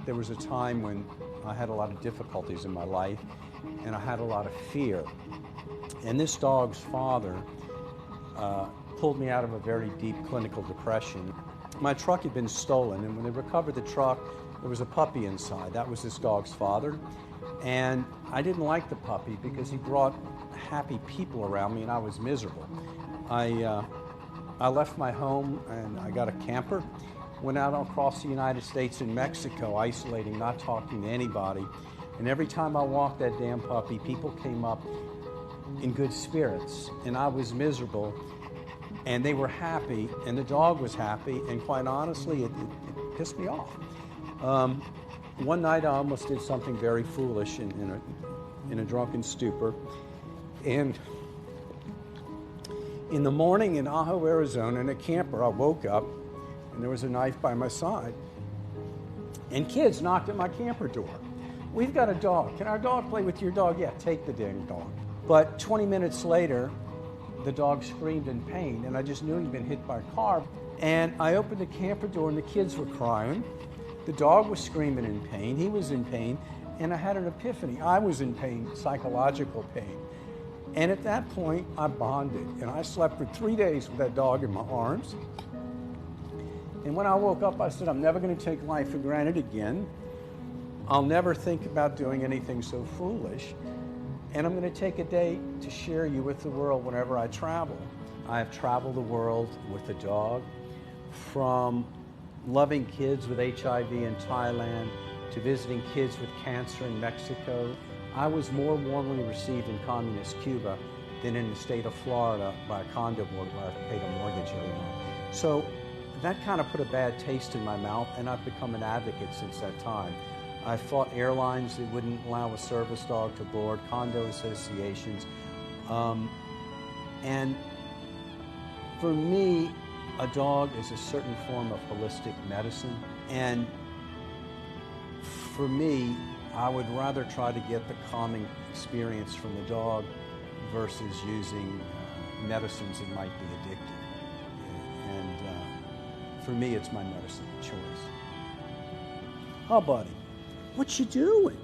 There was a time when I had a lot of difficulties in my life, and I had a lot of fear. And this dog's father pulled me out of a very deep clinical depression. My truck had been stolen, and when they recovered the truck, there was a puppy inside. That was this dog's father. And I didn't like the puppy because he brought happy people around me, and I was miserable. I left my home, and I got a camper, went out across the United States and Mexico, isolating, not talking to anybody. And every time I walked that damn puppy, people came up in good spirits, and I was miserable, and they were happy, and the dog was happy, and quite honestly, it pissed me off. One night I almost did something very foolish in a drunken stupor, and in the morning in Ajo, Arizona, in a camper, I woke up, and there was a knife by my side, and kids knocked at my camper door. We've got a dog. Can our dog play with your dog? Yeah, take the dang dog. But 20 minutes later, the dog screamed in pain, and I just knew he'd been hit by a car. And I opened the camper door, and the kids were crying. The dog was screaming in pain. He was in pain, and I had an epiphany. I was in pain, psychological pain. And at that point, I bonded, and I slept for 3 days with that dog in my arms. And when I woke up, I said, I'm never going to take life for granted again. I'll never think about doing anything so foolish. And I'm going to take a day to share you with the world whenever I travel. I have traveled the world with a dog, from loving kids with HIV in Thailand to visiting kids with cancer in Mexico. I was more warmly received in communist Cuba than in the state of Florida by a condo board where I paid a mortgage every month. So that kind of put a bad taste in my mouth, and I've become an advocate since that time. I fought airlines that wouldn't allow a service dog to board, condo associations. And for me, a dog is a certain form of holistic medicine. And for me, I would rather try to get the calming experience from the dog versus using medicines that might be addictive. And for me, it's my medicine of choice. Oh, buddy, what you doing?